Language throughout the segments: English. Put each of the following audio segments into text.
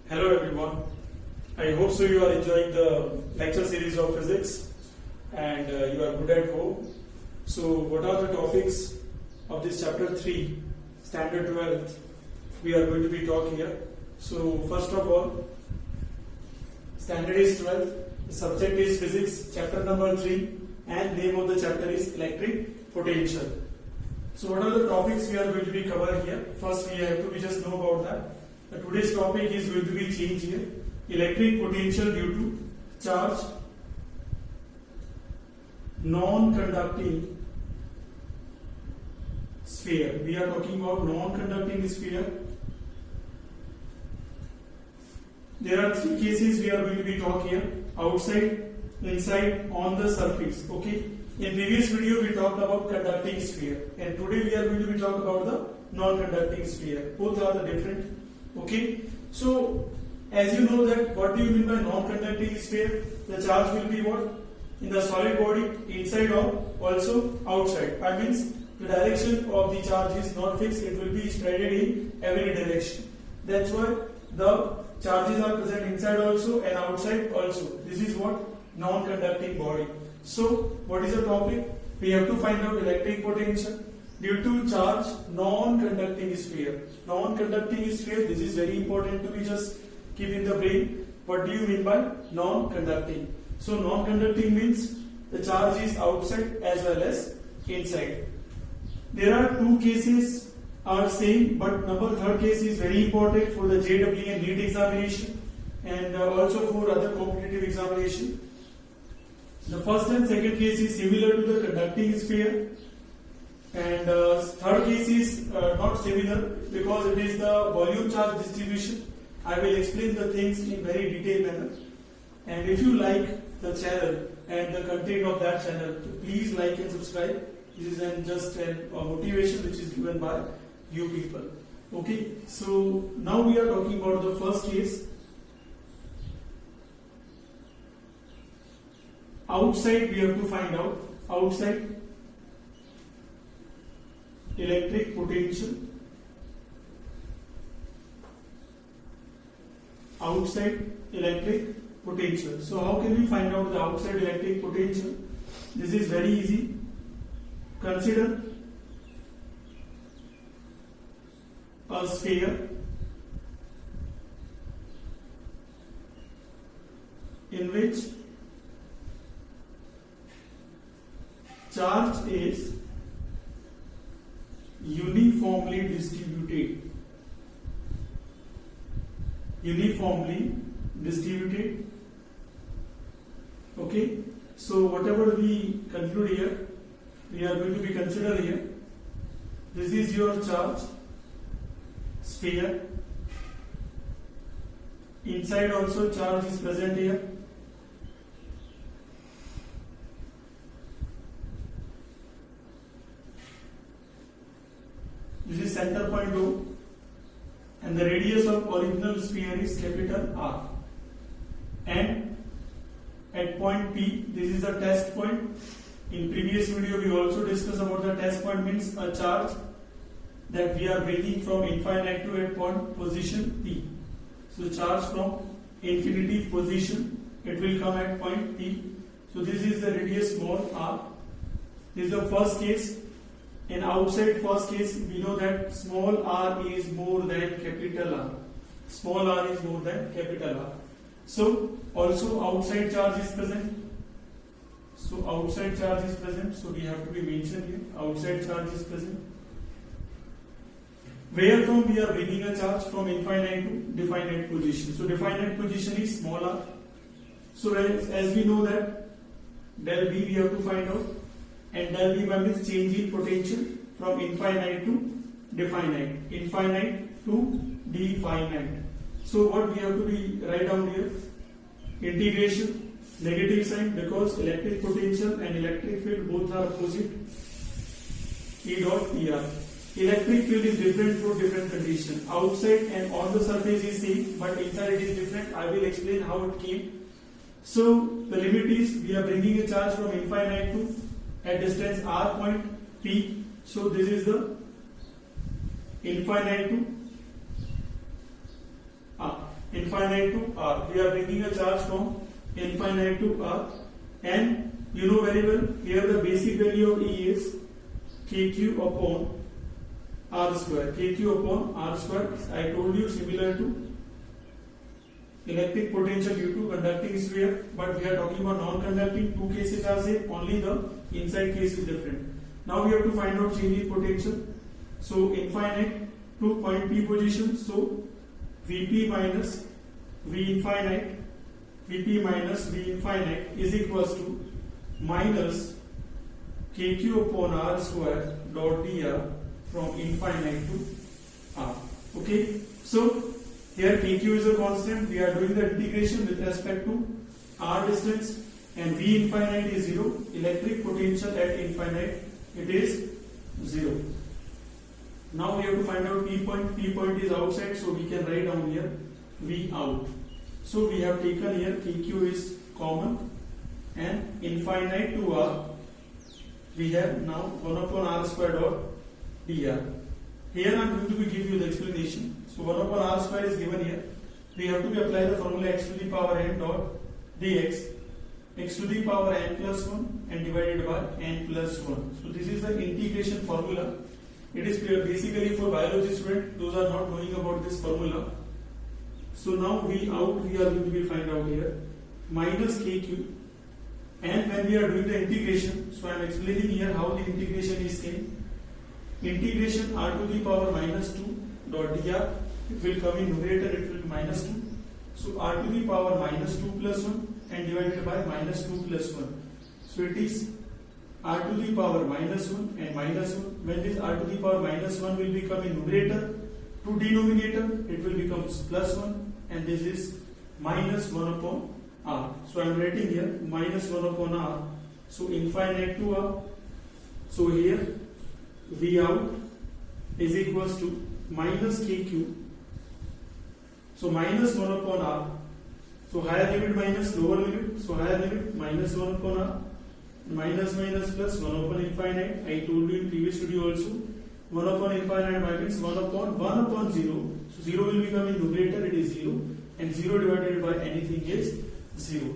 Hello everyone. I hope so you are enjoying the lecture series of physics and you are good at home. So what are the topics of this chapter 3, standard 12th, we are going to be talking here. So first of all, standard is 12th, the subject is physics, chapter number 3 and name of the chapter is electric potential. So what are the topics we are going to be covering here? First we have to just know about that. Today's topic is going to be changed here. Electric potential due to charge, non-conducting sphere. We are talking about non-conducting sphere. There are three cases we are going to be talking here: outside, inside, on the surface. Okay. In previous video we talked about conducting sphere, and today we are going to be talking about the non-conducting sphere. Both are the different. Okay. So as you know that what do you mean by non-conducting sphere? The charge will be what? In the solid body, inside or also outside. That means the direction of the charge is not fixed, it will be spread in every direction. That's why the charges are present inside also and outside also. This is what? Non-conducting body. So what is the topic? We have to find out electric potential due to charge, non-conducting sphere. Non-conducting sphere, this is very important to be just keep in the brain. What do you mean by non-conducting? So non-conducting means the charge is outside as well as inside. There are two cases are same, but number third case is very important for the JEE and NEET examination and also for other competitive examination. The first and second case is similar to the conducting sphere, and third case is not similar because it is the volume charge distribution. I will explain the things in very detailed manner, and if you like the channel and the content of that channel, please like and subscribe. This is just a motivation which is given by you people. Okay, so now we are talking about the first case. Outside we have to find out outside electric potential. Outside electric potential. So how can we find out the outside electric potential? This is very easy. Consider a sphere in which charge is uniformly distributed. Uniformly distributed. Okay. So whatever we conclude here, we are going to be considered here. This is your charge sphere. Inside also charge is present here. This is center point O, and the radius of original sphere is capital R. And at point P, this is a test point. In previous video, we also discussed about the test point means a charge that we are bringing from infinite to a point position P. So charge from infinity position, it will come at point P. So this is the radius small r. This is the first case. In outside first case, we know that small r is more than capital R. Small r is more than capital R. So also outside charge is present. So outside charge is present. So we have to be mentioned here. Outside charge is present. Where from we are bringing a charge? From infinite to definite position. So definite position is small r. So as we know that del V we have to find out. And del V means change in potential from infinite to definite. Infinite to definite. So what we have to be write down here? Integration, negative sign because electric potential and electric field both are opposite. E dot Er. Electric field is different for different condition. Outside and on the surface is same, but inside it is different. I will explain how it came. So the limit is we are bringing a charge from infinite to at distance r point P. So this is the infinite to r. infinite to r. We are bringing a charge from infinite to r, and you know very well here the basic value of E is kq upon r square. Kq upon r square, I told you, similar to electric potential due to conducting sphere, but we are talking about non-conducting. Two cases are same, only the inside case is different. Now we have to find out change in potential. So infinite to point P position, so Vp minus V infinite, Vp minus V infinite is equals to minus kq upon r square dot dr from infinite to r. Okay, so here kq is a constant. We are doing the integration with respect to r distance, and V infinite is 0. Electric potential at infinite, it is 0. Now we have to find out P point. P point is outside, so we can write down here V out. So we have taken here kq is common, and infinite to r we have now 1 upon r square dot dr. Here I am going to be give you the explanation. So 1 upon r square is given here. We have to be apply the formula x to the power n dot dx, x to the power n plus 1 and divided by n plus 1. So this is the integration formula. It is basically for biology students. Those are not knowing about this formula. So now V out we are going to be find out here minus kq, and when we are doing the integration, so I am explaining here how the integration is same. Integration r to the power minus 2 dot dr, it will come in numerator, it will be minus 2. So r to the power minus 2 plus 1 and divided by minus 2 plus 1. So it is r to the power minus 1 and minus 1. When this r to the power minus 1 will become in numerator, to denominator it will become plus 1, and this is minus 1 upon r. So I am writing here minus 1 upon r. So infinite to r. So here V out is equals to minus kq. So minus 1 upon r. So higher limit minus lower limit. So higher limit minus 1 upon r. Minus minus plus 1 upon infinite. I told you in previous video also. 1 upon infinite means 1 upon 0. So 0 will become in numerator, it is 0. And 0 divided by anything is 0.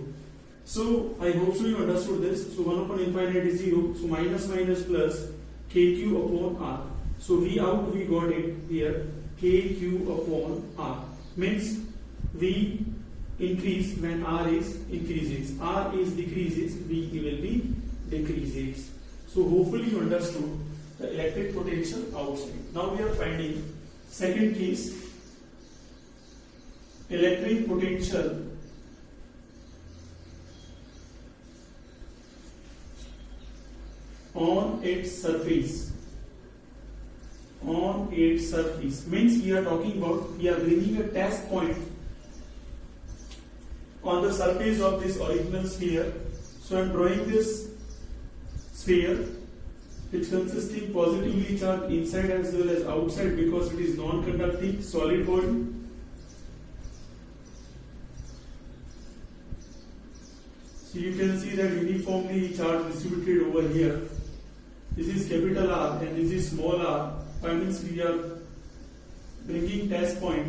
So I hope so you understood this. So 1 upon infinite is 0. So minus minus plus kq upon r. So V out we got it here kq upon r. Means V increase when r is increases. R is decreases, V will be decreases. So hopefully you understood the electric potential outside. Now we are finding second case, electric potential on its surface. On its surface means we are talking about, we are bringing a test point on the surface of this original sphere. So I am drawing this sphere which consisting positively charged inside as well as outside because it is non-conducting solid body. So you can see that uniformly charge distributed over here. This is capital R and this is small r. That means we are bringing test point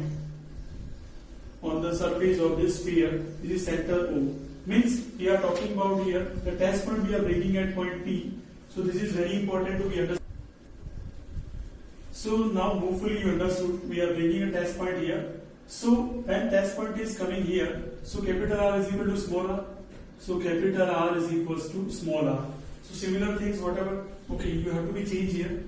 on the surface of this sphere. This is center O. Means we are talking about here the test point we are bringing at point P. So this is very important to be understood. So now hopefully you understood we are bringing a test point here. So when test point is coming here, so capital R is equal to small r. So capital R is equals to small r. So similar things whatever. Okay, you have to be changed here.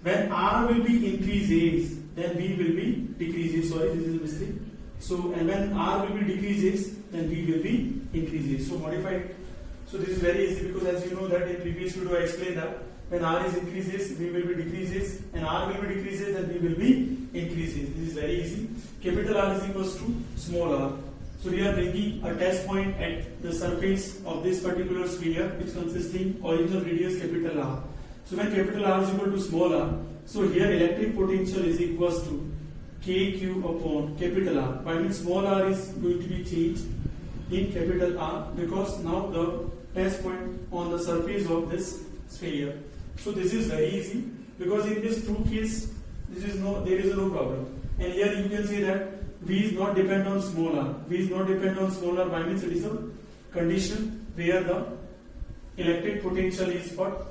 When R will be increases, then V will be decreases. Sorry, this is a mistake. So and when R will be decreases, then V will be increases. So modify it. So this is very easy because as you know that in previous video I explained that when R is increases, V will be decreases, and R will be decreases, then V will be increases. This is very easy. Capital R is equals to small r. So we are bringing a test point at the surface of this particular sphere which consisting original radius capital R. So when capital R is equal to small r, so here electric potential is equals to kq upon capital R. By means small r is going to be changed in capital R because now the test point on the surface of this sphere. So this is very easy because in this two case there is no problem. And here you can see that V is not dependent on small r. V is not dependent on small r by means it is a condition where the electric potential is what?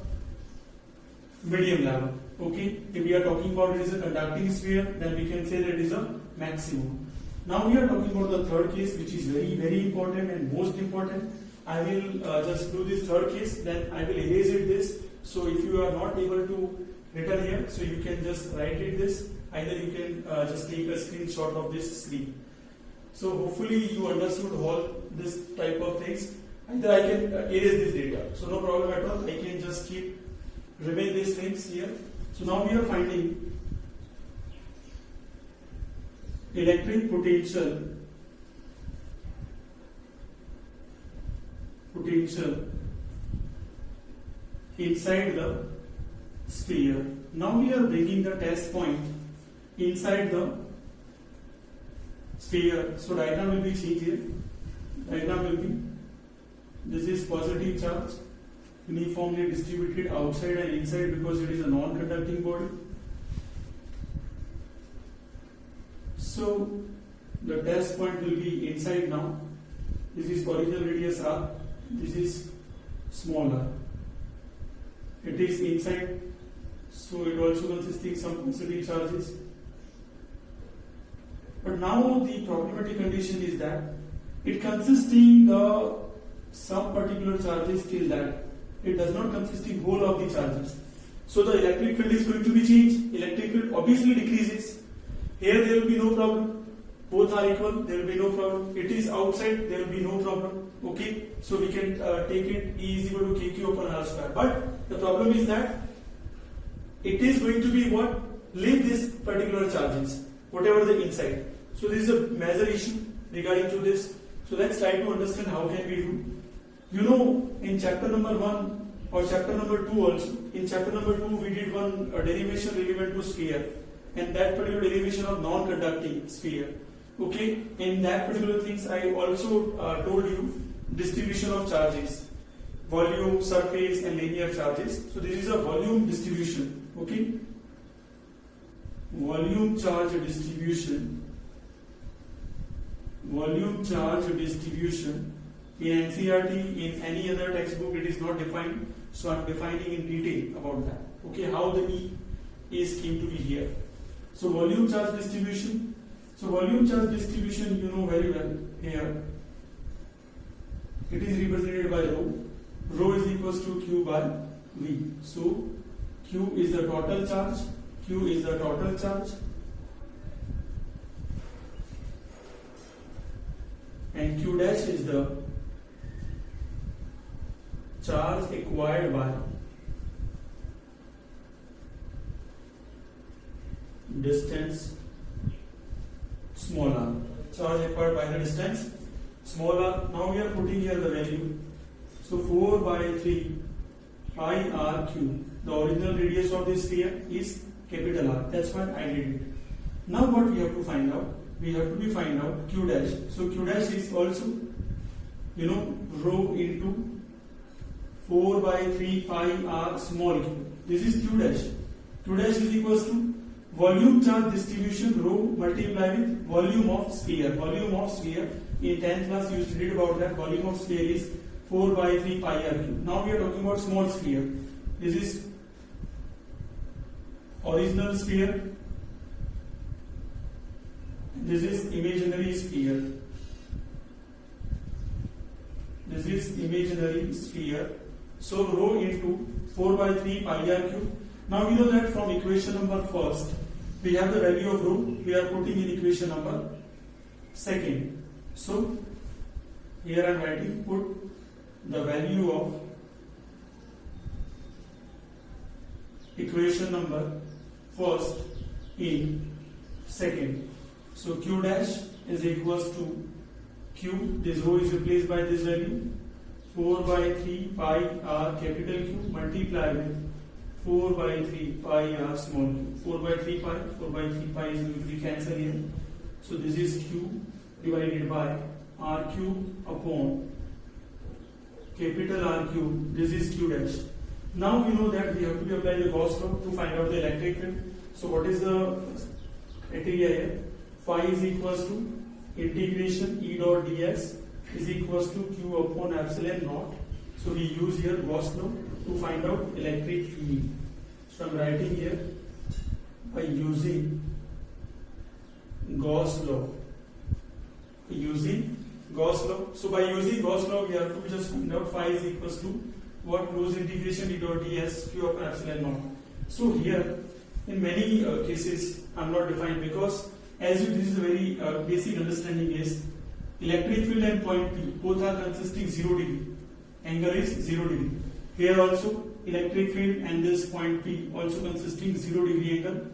Medium level. Okay, if we are talking about it is a conducting sphere, then we can say that it is a maximum. Now we are talking about the third case, which is very important and most important. I will just do this third case, then I will erase it this. So if you are not able to written here, so you can just write it this. Either you can just take a screenshot of this screen. So hopefully you understood all this type of things. Either I can erase this data, so no problem at all. I can just keep remain these things here. So now we are finding electric potential inside the sphere. Now we are bringing the test point inside the sphere. So diagram will be changed here. Diagram will be, this is positive charge uniformly distributed outside and inside because it is a non-conducting body. So the test point will be inside now. This is original radius r. This is small r. It is inside. So it also consisting some positive charges. But now the problematic condition is that it consisting the some particular charges till that it does not consisting whole of the charges. So the electric field is going to be changed. Electric field obviously decreases. Here there will be no problem. Both are equal. There will be no problem. It is outside. There will be no problem. Okay. So we can take it E is equal to KQ upon R square. But the problem is that it is going to be what? Leave this particular charges, whatever the inside. So this is a major issue regarding to this. So let's try to understand how can we do. You know, in chapter number 1 or chapter number 2 also, in chapter number 2 we did one derivation relevant to sphere, and that particular derivation of non-conducting sphere. Okay, in that particular things I also told you distribution of charges, volume, surface and linear charges. So this is a volume distribution. Okay, volume charge distribution. Volume charge distribution in NCERT, in any other textbook it is not defined, so I am defining in detail about that. Okay, how the E is came to be here. So volume charge distribution. So volume charge distribution you know very well here. It is represented by rho. Rho is equals to Q by V. So Q is the total charge. Q is the total charge. And Q dash is the charge acquired by distance small r. Charge acquired by the distance small r. Now we are putting here the value. So 4 by 3 pi r cube. The original radius of this sphere is capital R. That's why I did it. Now what we have to find out? We have to find out Q dash. So Q dash is also, you know, rho into 4 by 3 pi r small q. This is Q dash. Q dash is equals to volume charge distribution rho multiplied with volume of sphere. Volume of sphere. In 10th class you used to read about that. Volume of sphere is 4 by 3 pi r cube. Now we are talking about small sphere. This is original sphere. This is imaginary sphere. This is imaginary sphere. So rho into 4 by 3 pi r cube. Now we know that from equation number first, we have the value of rho. We are putting in equation number second. So here I am writing, put the value of equation number first in second. So Q dash is equals to Q, this rho is replaced by this value, 4 by 3 pi r capital Q multiplied with 4 by 3 pi r small q. 4 by 3 pi, 4 by 3 pi is going to be cancelled here. So this is Q divided by r cube upon capital R cube. This is Q dash. Now we know that we have to be applying the Gauss law to find out the electric field. So what is the criteria here? Phi is equals to integration E dot ds is equals to Q upon epsilon naught. So we use here Gauss law to find out electric field. So I'm writing here by using Gauss law. So by using Gauss law, we have to just find out phi is equals to what? Close integration E dot ds Q upon epsilon naught. So here, in many cases, I'm not defined because this is a very basic understanding is electric field and point P both are consisting 0 degree. Angle is 0 degree. Here also electric field and this point P also consisting 0 degree angle.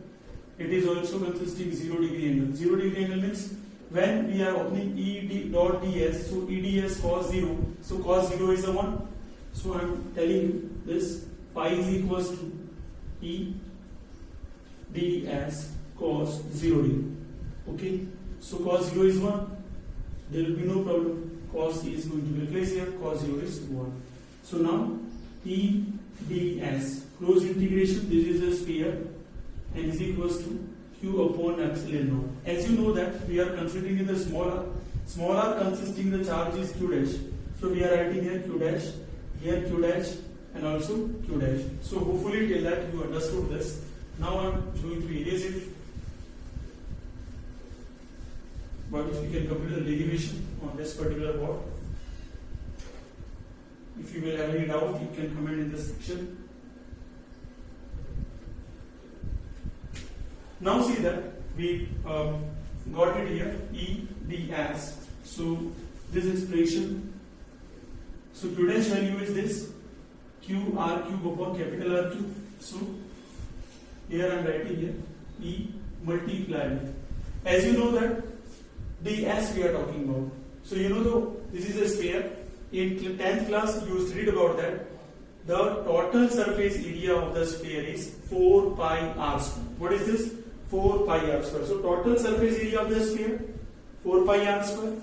It is also consisting 0 degree angle. 0 degree angle means when we are opening E dot ds, so EDS cos 0. So cos 0 is a 1. So I am telling you this phi is equals to E ds cos 0 degree. Okay. So cos 0 is 1. There will be no problem. Cos is going to be replaced here. Cos 0 is 1. So now E ds close integration. This is a sphere and is equals to Q upon epsilon naught. As you know that we are considering in the small r consisting the charge is Q dash. So we are writing here Q dash, here Q dash and also Q dash. So hopefully till that you understood this. Now I am going to erase it. But if you can complete the derivation on this particular board. If you will have any doubt, you can comment in this section. Now see that we got it here, E ds. So this expression, so Q dash value is this, Q R cube upon capital R cube. So here I am writing here, E multiplied. As you know that ds we are talking about. So you know this is a sphere. In 10th class you used to read about that. The total surface area of the sphere is 4 pi r square. What is this? 4 pi r square. So total surface area of the sphere 4 pi r square.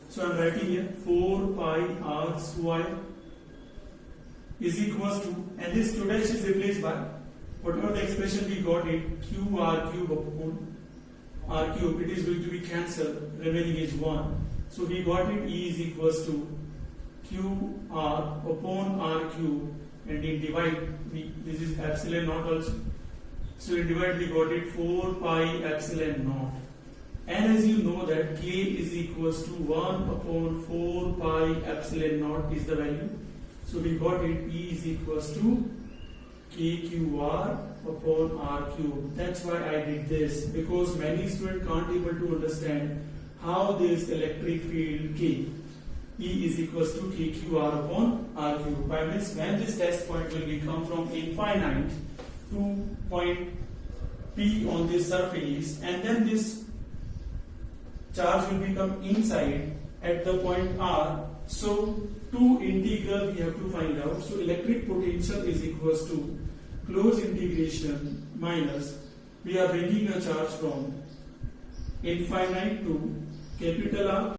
So I am writing here 4 pi r square is equals to, and this Q dash is replaced by whatever the expression we got it, Q r cube upon r cube. It is going to be cancelled, remaining is 1. So we got it, E is equals to Q r upon r cube, and in divide this is epsilon naught also. So in divide we got it 4 pi epsilon naught. And as you know that K is equals to 1 upon 4 pi epsilon naught is the value. So we got it, E is equals to KQR upon R cube. That's why I did this, because many students can't able to understand how this electric field K, E is equals to KQR upon R cube. By means when this test point will become from infinite to point P on this surface, and then this charge will become inside at the point R. So to integral we have to find out. So electric potential is equals to close integration minus, we are bringing a charge from infinite to capital R